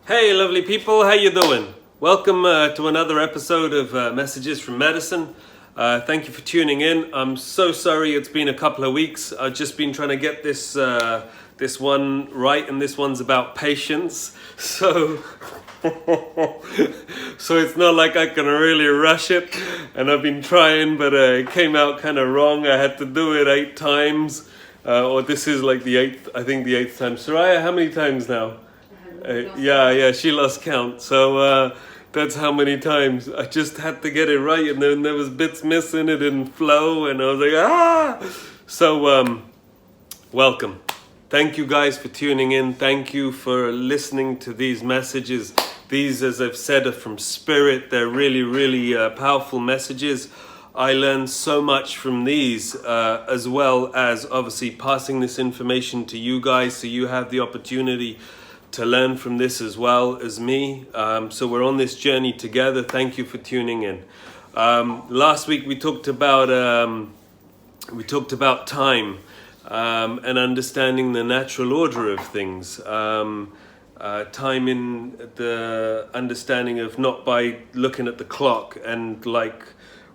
Hey lovely people, how you doing? Welcome to another episode of Messages from Medicine. Thank you for tuning in. I'm so sorry it's been a couple of weeks. I've just been trying to get this one right, and this one's about patience. So it's not like I can really rush it, and I've been trying, but it came out kind of wrong. I had to do it 8 times, or this is like the 8th time. Soraya, how many times now? Yeah, she lost count. So that's how many times. I just had to get it right, and then there was bits missing. It didn't flow, and I was like, ah! So, welcome. Thank you guys for tuning in. Thank you for listening to these messages. These, as I've said, are from Spirit. They're really, really powerful messages. I learned so much from these, as well as obviously passing this information to you guys, so you have the opportunity to learn from this as well as me. So we're on this journey together. Thank you for tuning in. Last week we talked about time and understanding the natural order of things. Time in the understanding of not by looking at the clock and like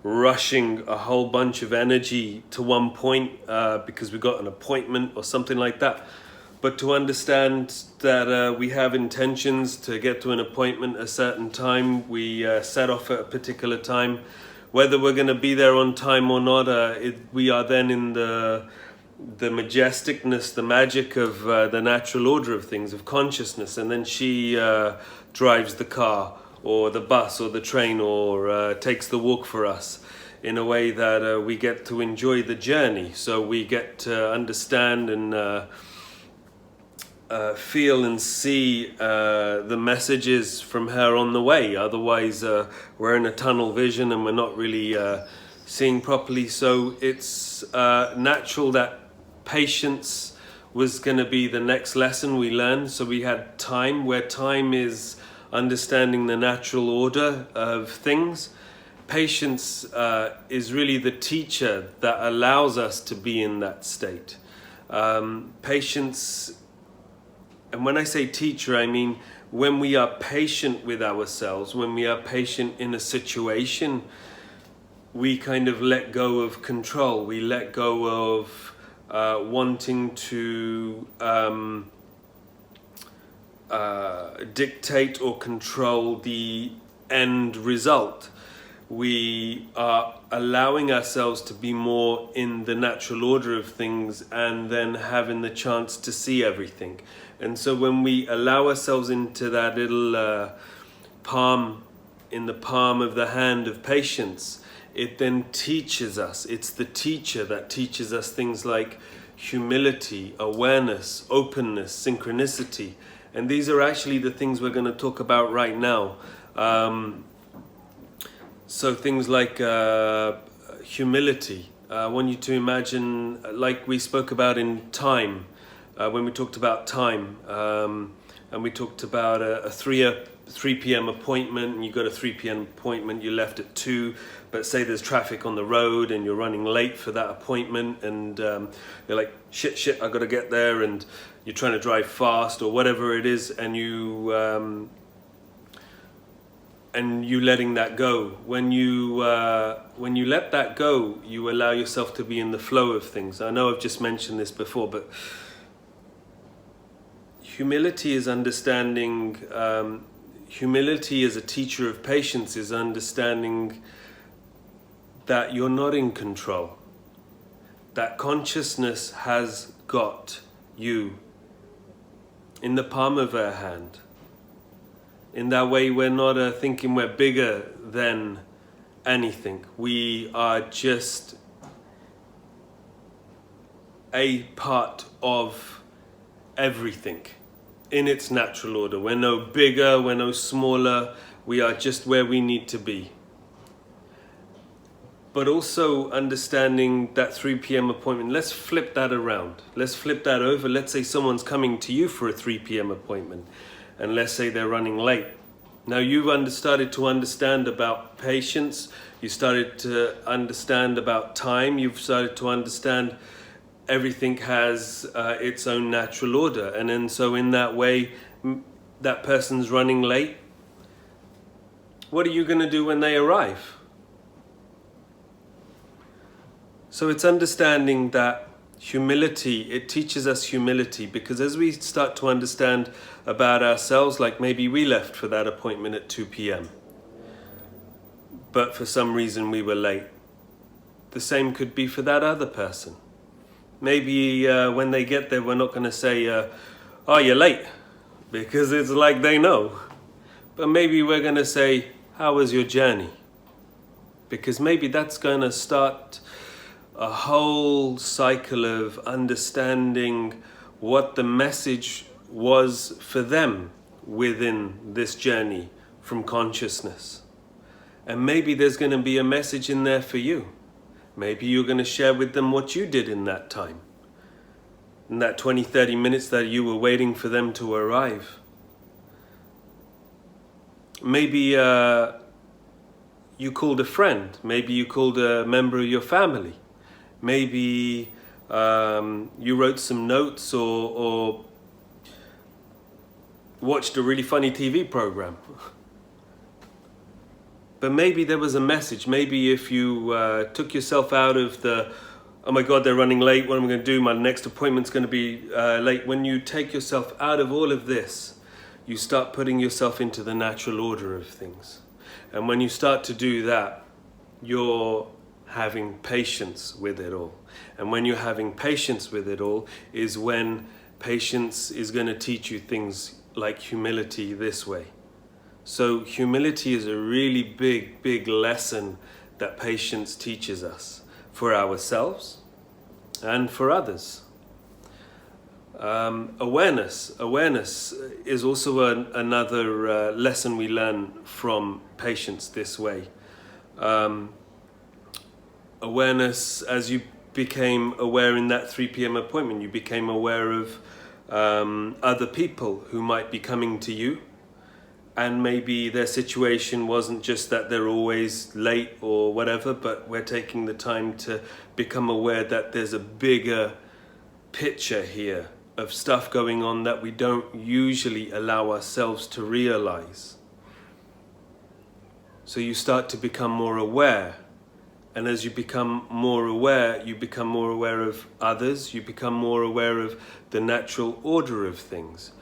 rushing a whole bunch of energy to one point because we got an appointment or something like that. But to understand that we have intentions to get to an appointment at a certain time, we set off at a particular time. Whether we're going to be there on time or not, we are then in the majesticness, the magic of the natural order of things, of consciousness. And then she drives the car or the bus or the train or takes the walk for us in a way that we get to enjoy the journey. So we get to understand and feel and see the messages from her on the way. Otherwise, we're in a tunnel vision and we're not really seeing properly. So it's natural that patience was going to be the next lesson we learned. So we had time, where time is understanding the natural order of things. Patience is really the teacher that allows us to be in that state. Patience. And when I say teacher, I mean when we are patient with ourselves, when we are patient in a situation, we kind of let go of control. We let go of wanting to dictate or control the end result. We are allowing ourselves to be more in the natural order of things and then having the chance to see everything. And so when we allow ourselves into that little palm, in the palm of the hand of patience, it then teaches us. It's the teacher that teaches us things like humility, awareness, openness, synchronicity. And these are actually the things we're going to talk about right now. So things like humility. I want you to imagine, like we spoke about in time, when we talked about time, and we talked about a 3 p.m. appointment, and you got a 3 p.m. appointment, you left at 2, but say there's traffic on the road and you're running late for that appointment, and you're like, shit, I got to get there, and you're trying to drive fast or whatever it is, and you letting that go. When you let that go, you allow yourself to be in the flow of things. I know I've just mentioned this before, but humility is understanding. Humility as a teacher of patience is understanding that you're not in control. That consciousness has got you in the palm of her hand. In that way, we're not thinking we're bigger than anything. We are just a part of everything in its natural order. We're no bigger, we're no smaller. We are just where we need to be. But also understanding that 3 p.m. appointment. Let's flip that around. Let's flip that over. Let's say someone's coming to you for a 3 p.m. appointment. And let's say they're running late. Now you've started to understand about patience. You started to understand about time. You've started to understand everything has its own natural order. And then so in that way, that person's running late, what are you going to do when they arrive? So it's understanding that humility, it teaches us humility, because as we start to understand about ourselves, like maybe we left for that appointment at 2 p.m. but for some reason we were late. The same could be for that other person. Maybe when they get there, we're not going to say, oh, you're late, because it's like they know. But maybe we're going to say, how was your journey? Because maybe that's going to start a whole cycle of understanding what the message was for them within this journey from consciousness. And maybe there's going to be a message in there for you. Maybe you're going to share with them what you did in that time, in that 20-30 minutes that you were waiting for them to arrive. Maybe you called a friend. Maybe you called a member of your family. Maybe you wrote some notes or watched a really funny TV program. But maybe there was a message. Maybe if you took yourself out of the, oh my God, they're running late, what am I going to do? My next appointment's going to be late. When you take yourself out of all of this, you start putting yourself into the natural order of things. And when you start to do that, you're having patience with it all. And when you're having patience with it all is when patience is going to teach you things like humility this way. So humility is a really big lesson that patience teaches us for ourselves and for others. Awareness is also another lesson we learn from patience this way. Awareness, as you became aware in that 3 p.m. appointment, you became aware of other people who might be coming to you, and maybe their situation wasn't just that they're always late or whatever, but we're taking the time to become aware that there's a bigger picture here of stuff going on that we don't usually allow ourselves to realize. So you start to become more aware. And as you become more aware, you become more aware of others, you become more aware of the natural order of things.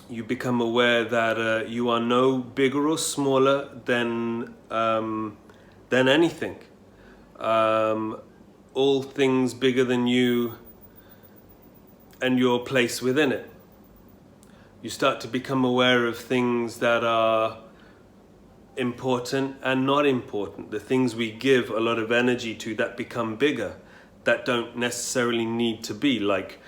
You become aware that you are no bigger or smaller than anything. All things bigger than you and your place within it. You start to become aware of things that are important and not important. The things we give a lot of energy to that become bigger, that don't necessarily need to be, like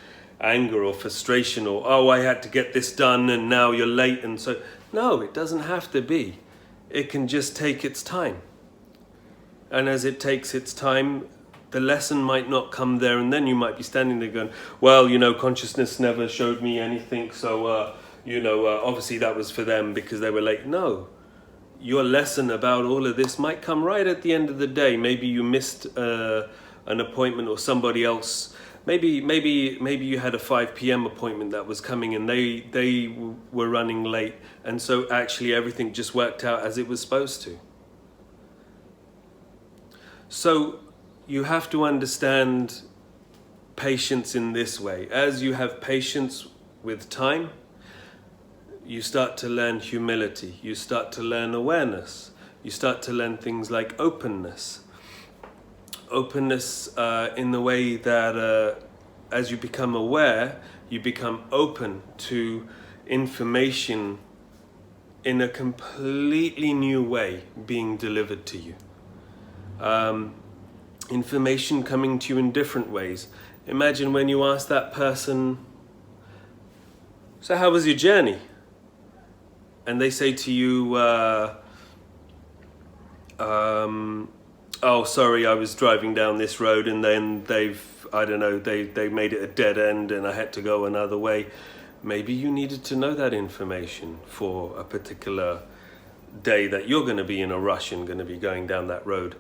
anger or frustration or, oh, I had to get this done and now you're late, and so, no, it doesn't have to be. It can just take its time. And as it takes its time, the lesson might not come there, and then you might be standing there going, well, consciousness never showed me anything, so, obviously that was for them because they were late. No. Your lesson about all of this might come right at the end of the day. Maybe you missed an appointment, or somebody else. Maybe you had a 5 p.m. appointment that was coming and they were running late, and so actually everything just worked out as it was supposed to. So you have to understand patience in this way. As you have patience with time, you start to learn humility, you start to learn awareness, you start to learn things like openness. Openness in the way that as you become aware, you become open to information in a completely new way being delivered to you. Information coming to you in different ways. Imagine when you ask that person, so how was your journey? And they say to you, oh, sorry, I was driving down this road and then they made it a dead end and I had to go another way. Maybe you needed to know that information for a particular day that you're going to be in a rush and going to be going down that road.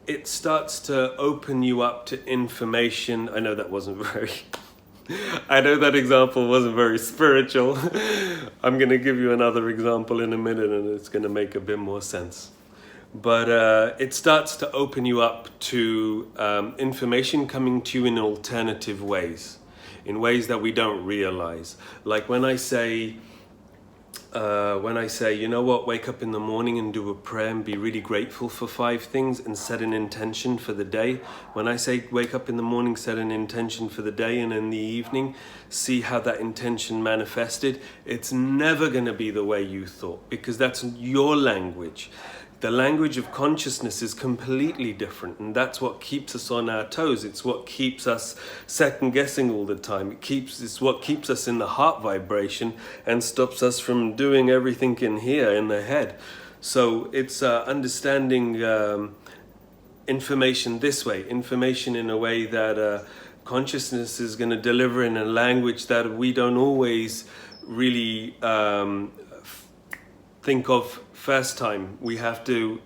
It starts to open you up to information. I know that wasn't very I know that example wasn't very spiritual. I'm going to give you another example in a minute and it's going to make a bit more sense. But it starts to open you up to information coming to you in alternative ways, in ways that we don't realize. Like when I say, you know what, wake up in the morning and do a prayer and be really grateful for 5 things and set an intention for the day. When I say wake up in the morning, set an intention for the day, and in the evening, see how that intention manifested, it's never going to be the way you thought, because that's your language. The language of consciousness is completely different, and that's what keeps us on our toes. It's what keeps us second guessing all the time. It's what keeps us in the heart vibration and stops us from doing everything in here, in the head. So it's understanding information this way, information in a way that consciousness is going to deliver in a language that we don't always really think of first time. We have to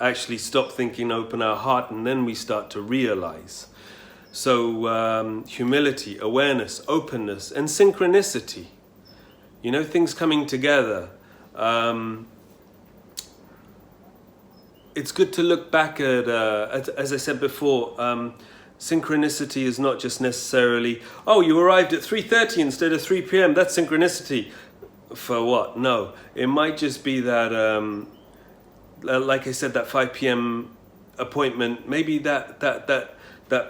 actually stop thinking, open our heart, and then we start to realize. So humility, awareness, openness, and synchronicity. You know, things coming together. It's good to look back at, as I said before, synchronicity is not just necessarily, oh, you arrived at 3:30 instead of 3 p.m. That's synchronicity. For what? No, it might just be that, like I said, that 5 p.m. appointment. Maybe that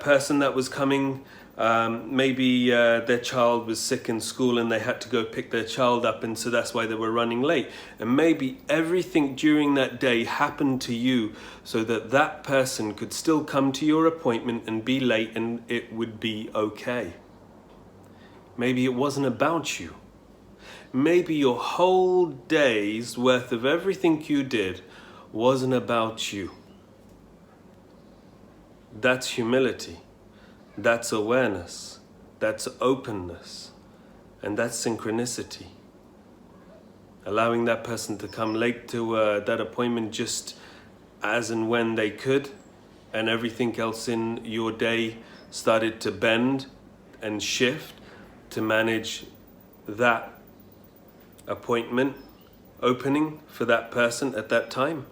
person that was coming, maybe their child was sick in school and they had to go pick their child up, and so that's why they were running late. And maybe everything during that day happened to you so that that person could still come to your appointment and be late, and it would be okay. Maybe it wasn't about you. Maybe your whole day's worth of everything you did wasn't about you. That's humility. That's awareness. That's openness. And that's synchronicity. Allowing that person to come late to that appointment just as and when they could, and everything else in your day started to bend and shift to manage that appointment opening for that person at that time.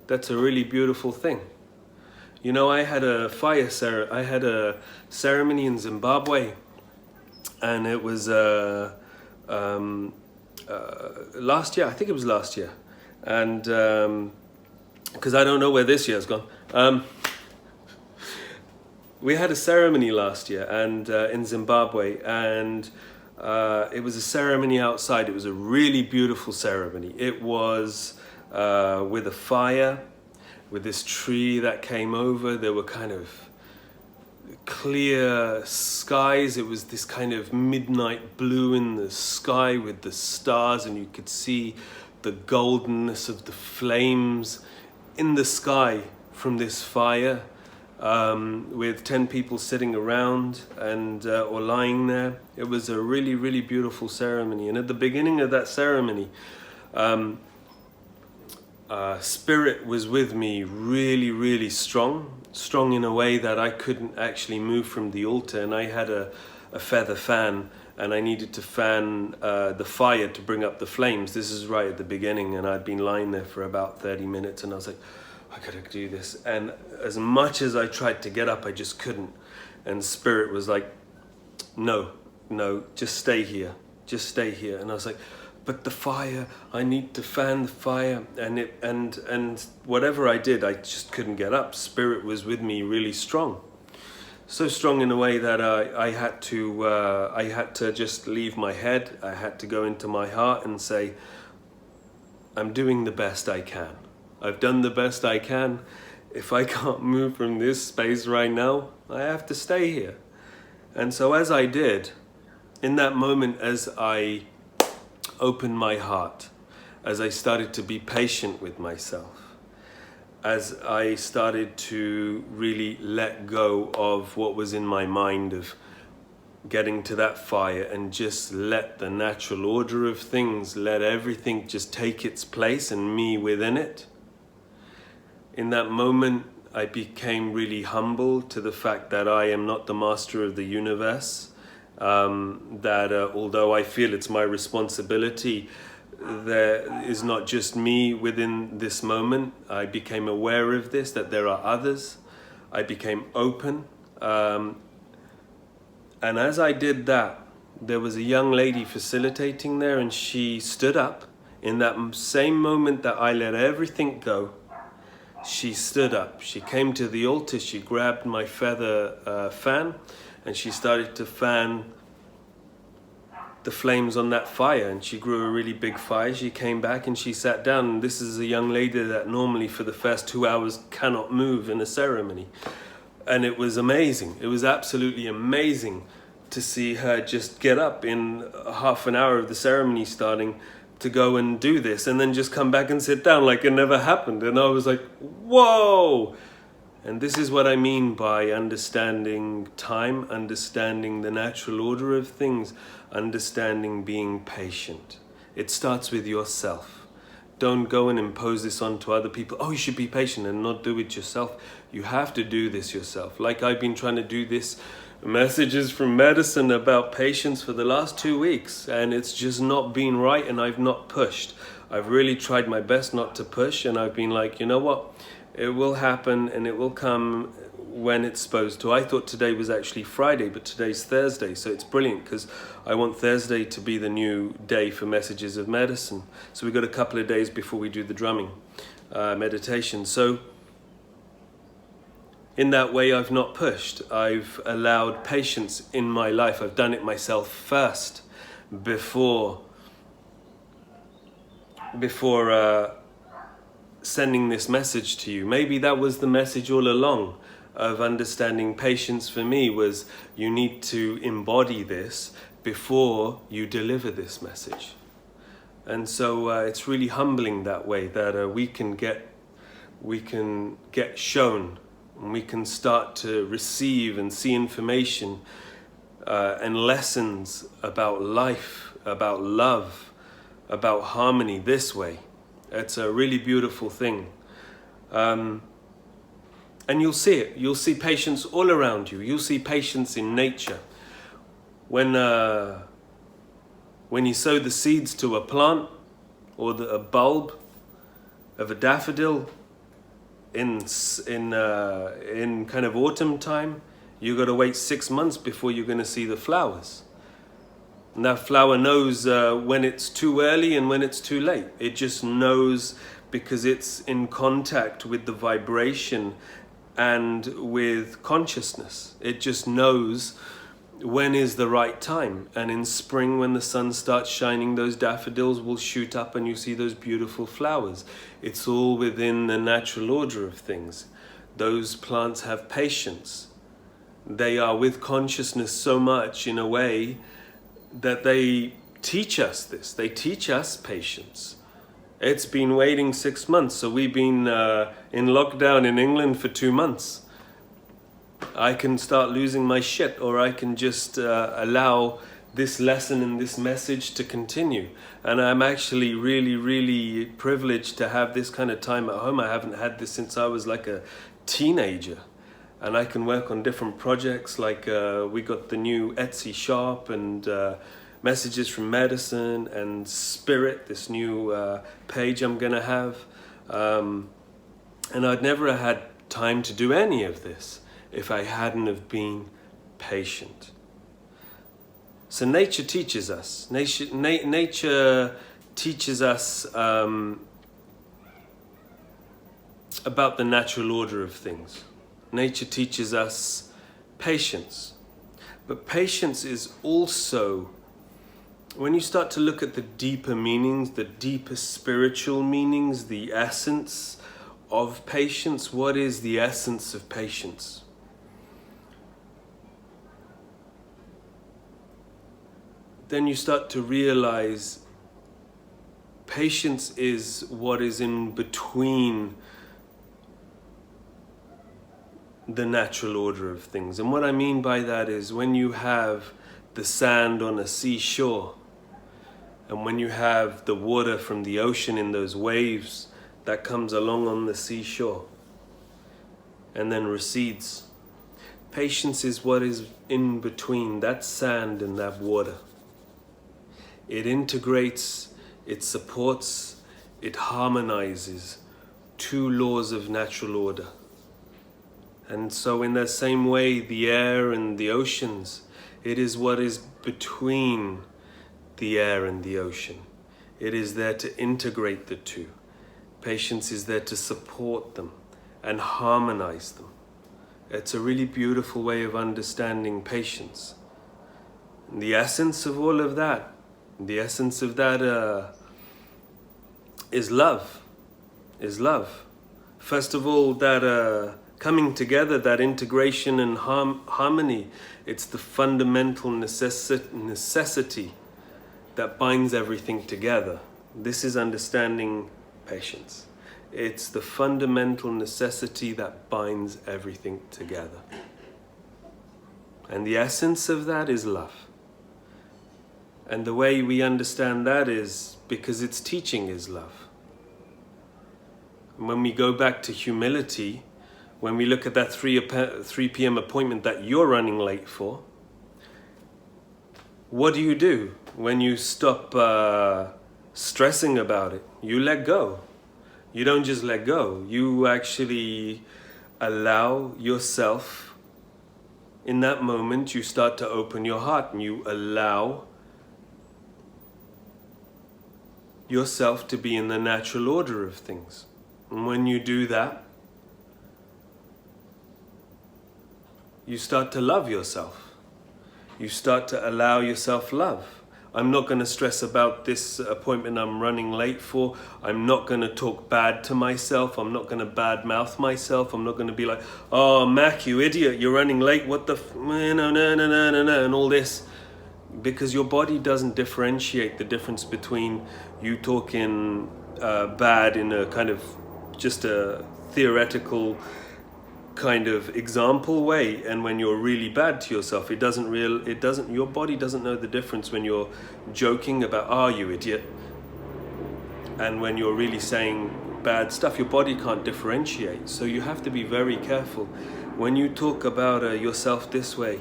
That's a really beautiful thing. You know, I had a ceremony in Zimbabwe, and it was last year. I think it was last year, and because I don't know where this year's gone. We had a ceremony last year, and in Zimbabwe, and it was a ceremony outside. It was a really beautiful ceremony. It was with a fire, with this tree that came over. There were kind of clear skies. It was this kind of midnight blue in the sky with the stars, and you could see the goldenness of the flames in the sky from this fire. With 10 people sitting around and or lying there. It was a really, really beautiful ceremony. And at the beginning of that ceremony, spirit was with me really, really strong in a way that I couldn't actually move from the altar. And I had a feather fan, and I needed to fan the fire to bring up the flames. This is right at the beginning, and I'd been lying there for about 30 minutes, and I was like, I gotta do this. And as much as I tried to get up, I just couldn't. And spirit was like, no, just stay here. And I was like, but the fire, I need to fan the fire. And whatever I did, I just couldn't get up. Spirit was with me really strong. So strong in a way that I had to just leave my head. I had to go into my heart and say, I'm doing the best I can. I've done the best I can. If I can't move from this space right now, I have to stay here. And so as I did, in that moment, as I opened my heart, as I started to be patient with myself, as I started to really let go of what was in my mind of getting to that fire and just let the natural order of things, let everything just take its place and me within it. In that moment, I became really humble to the fact that I am not the master of the universe, that although I feel it's my responsibility, there is not just me within this moment. I became aware of this, that there are others. I became open. And as I did that, there was a young lady facilitating there, and she stood up. In that same moment that I let everything go, she stood up. She came to the altar, she grabbed my feather fan, and she started to fan the flames on that fire, and she grew a really big fire. She came back and she sat down, and this is a young lady that normally for the first 2 hours cannot move in a ceremony. And it was amazing. It was absolutely amazing to see her just get up in half an hour of the ceremony starting to go and do this, and then just come back and sit down like it never happened. And I was like, whoa! And this is what I mean by understanding time, understanding the natural order of things, understanding being patient. It starts with yourself. Don't go and impose this onto other people. Oh, you should be patient, and not do it yourself. You have to do this yourself. Like I've been trying to do this messages from medicine about patience for the last 2 weeks, and it's just not been right, and I've not pushed. I've really tried my best not to push, and I've been like, you know what? It will happen, and it will come when it's supposed to. I thought today was actually Friday, but today's Thursday, so it's brilliant because I want Thursday to be the new day for Messages of Medicine. So we've got a couple of days before we do the drumming meditation. So in that way, I've not pushed. I've allowed patience in my life. I've done it myself first before sending this message to you. Maybe that was the message all along of understanding patience for me, was you need to embody this before you deliver this message. And so it's really humbling that way, that we can get shown, and we can start to receive and see information and lessons about life, about love, about harmony this way. It's a really beautiful thing. And you'll see it. You'll see patience all around you. You'll see patience in nature. When you sow the seeds to a plant or a bulb of a daffodil in kind of autumn time, you got to wait 6 months before you're going to see the flowers. And that flower knows when it's too early and when it's too late. It just knows because it's in contact with the vibration and with consciousness. It just knows when is the right time. And in spring, when the sun starts shining, those daffodils will shoot up and you see those beautiful flowers. It's all within the natural order of things. Those plants have patience. They are with consciousness so much in a way that they teach us this. They teach us patience. It's been waiting 6 months, so we've been in lockdown in England for 2 months. I can start losing my shit, or I can just allow this lesson and this message to continue. And I'm actually really, really privileged to have this kind of time at home. I haven't had this since I was like a teenager. And I can work on different projects, like we got the new Etsy shop, and Messages from Medicine, and Spirit, this new page I'm gonna have. And I'd never had time to do any of this if I hadn't have been patient. So nature teaches us. Nature teaches us about the natural order of things. Nature teaches us patience. But patience is also, when you start to look at the deeper meanings, the deeper spiritual meanings, the essence of patience, what is the essence of patience? Then you start to realize patience is what is in between the natural order of things. And what I mean by that is when you have the sand on a seashore, and when you have the water from the ocean in those waves that comes along on the seashore and then recedes, Patience is what is in between that sand and that water. It integrates, it supports, it harmonizes two laws of natural order. And so in that same way, the air and the oceans, it is what is between the air and the ocean. It is there to integrate the two. Patience is there to support them and harmonize them. It's a really beautiful way of understanding patience. And the essence of all of that, is love. First of all, that coming together, that integration and harmony, it's the fundamental necessity that binds everything together. This is understanding patience. It's the fundamental necessity that binds everything together. And the essence of that is love. And the way we understand that is because its teaching is love. And when we go back to humility, when we look at that 3 p.m. appointment that you're running late for, what do when you stop stressing about it? You let go. You don't just let go. You actually allow yourself, in that moment, you start to open your heart and you allow yourself to be in the natural order of things. And when you do that, you start to love yourself. You start to allow yourself love. I'm not going to stress about this appointment I'm running late for. I'm not going to talk bad to myself. I'm not going to badmouth myself. I'm not going to be like, oh, Mac, you idiot, you're running late. What the no, and all this. Because your body doesn't differentiate the difference between you talking bad in a kind of just a theoretical kind of example way, and when you're really bad to yourself, your body doesn't know the difference when you're joking about, oh, you idiot, and when you're really saying bad stuff. Your body can't differentiate. So you have to be very careful when you talk about yourself this way.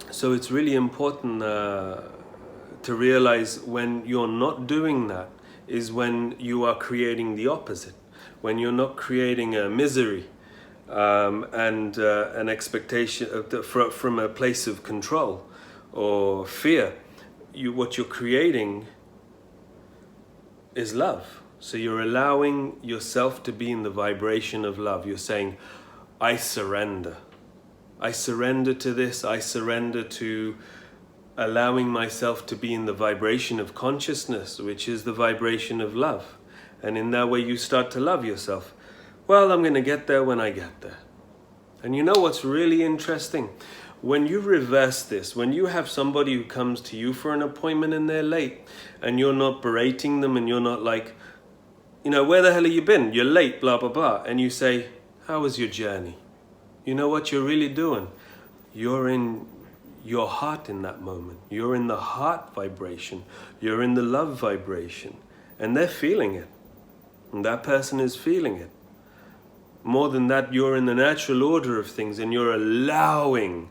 So it's really important to realize when you're not doing that is when you are creating the opposite, when you're not creating a misery and an expectation from a place of control or fear. What you're creating is love. So you're allowing yourself to be in the vibration of love. You're saying, I surrender. I surrender to this. I surrender to allowing myself to be in the vibration of consciousness, which is the vibration of love. And in that way you start to love yourself. Well, I'm going to get there when I get there. And you know what's really interesting? When you reverse this, when you have somebody who comes to you for an appointment and they're late, and you're not berating them and you're not like, where the hell have you been? You're late, blah, blah, blah. And you say, how was your journey? You know what you're really doing? You're in your heart in that moment. You're in the heart vibration. You're in the love vibration. And they're feeling it. And that person is feeling it. More than that, you're in the natural order of things and you're allowing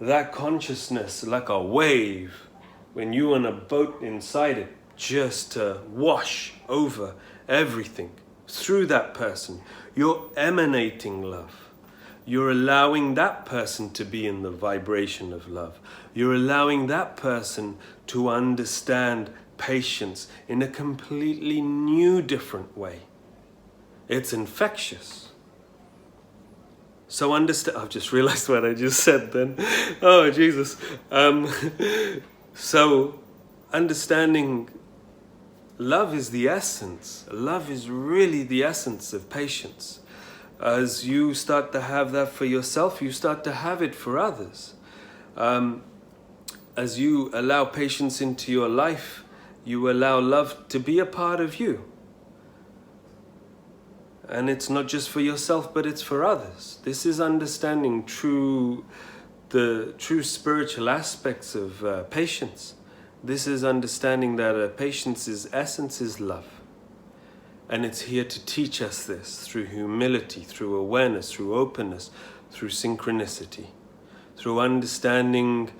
that consciousness like a wave when you're on a boat inside it just to wash over everything through that person. You're emanating love. You're allowing that person to be in the vibration of love. You're allowing that person to understand patience in a completely new, different way. It's infectious. So understand. I've just realized what I just said then. Oh, Jesus. So understanding love is the essence. Love is really the essence of patience. As you start to have that for yourself, you start to have it for others. As you allow patience into your life, you allow love to be a part of you. And it's not just for yourself, but it's for others. This is understanding the true spiritual aspects of patience. This is understanding that patience's essence is love. And it's here to teach us this through humility, through awareness, through openness, through synchronicity, through understanding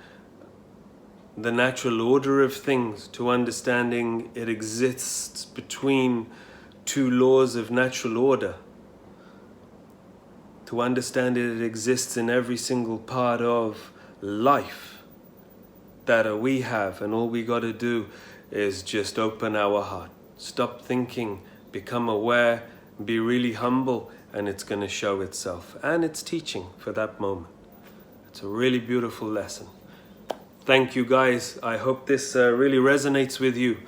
the natural order of things, to understanding it exists between two laws of natural order, to understand it exists in every single part of life that we have, and all we got to do is just open our heart, stop thinking, become aware, be really humble, and it's going to show itself. And it's teaching for that moment. It's a really beautiful lesson. Thank you, guys. I hope this really resonates with you.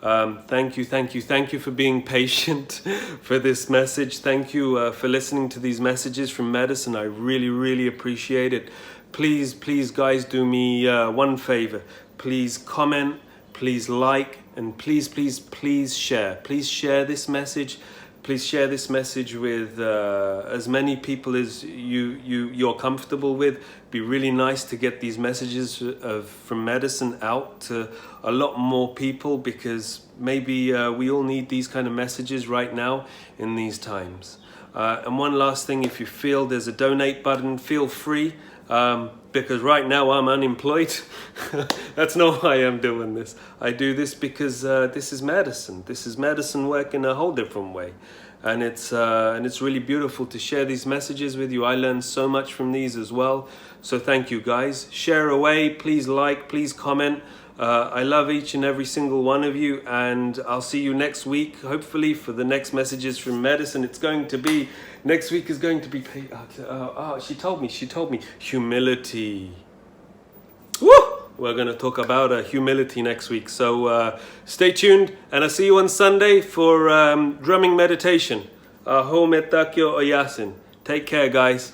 Thank you for being patient for this message. Thank you for listening to these messages from Medicine. I really appreciate it. Please, guys, do me one favor. Please comment, please like, and please share. Please share this message. Please share this message with as many people as you're comfortable with. Be really nice to get these messages from Medicine out to a lot more people, because maybe we all need these kind of messages right now in these times. And one last thing, if you feel there's a donate button, feel free, because right now I'm unemployed. That's not why I'm doing this. I do this because this is medicine. This is medicine work in a whole different way. And it's really beautiful to share these messages with you. I learned so much from these as well. So thank you, guys. Share away, please like, please comment. I love each and every single one of you, and I'll see you next week, hopefully, for the next messages from Medicine. It's going to be, next week is going to be, she told me, humility. Woo! We're going to talk about humility next week. So stay tuned, and I'll see you on Sunday for drumming meditation. Aho metakyo oyasin. Take care, guys.